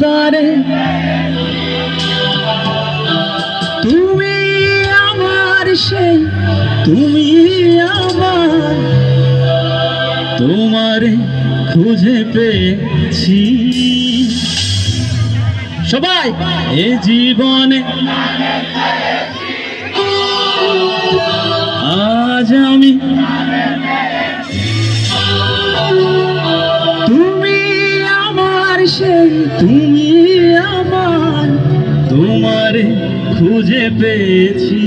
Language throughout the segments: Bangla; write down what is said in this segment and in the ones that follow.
তারে, তুমি আমার সেই, তুমি আমার, তোমারে খুঁজে পেয়েছি। সবাই এ জীবনে আজ আমি, তুমি আমার সেই, তুমি আমার, তোমারে খুঁজে পেয়েছি।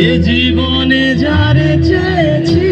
এ জীবনে যারে চেয়েছি,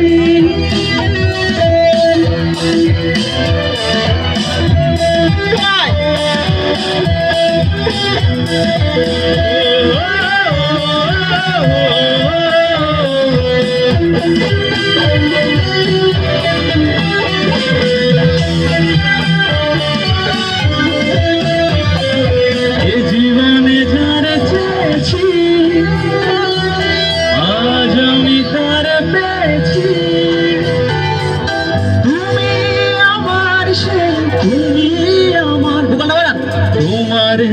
তোমারে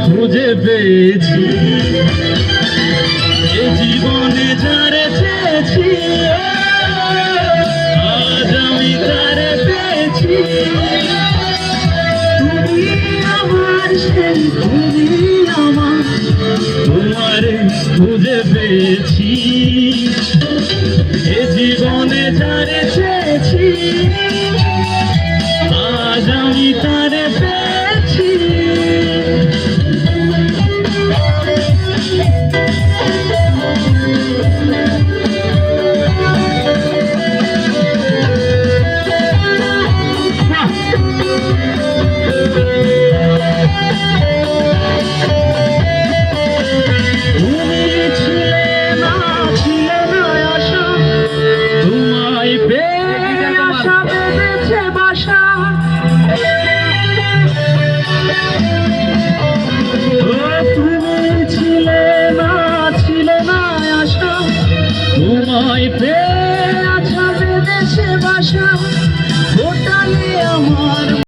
খুঁজে পেয়েছি। এ জীবনে যারে চেয়েছি, আজ আমি তারে পেয়েছি। তুমি আমার সেই, তুমি আমার, তোমারে খুঁজে পেয়েছি। এ জীবনে যারে চেয়েছি, আজ আমি তারে পেয়েছি।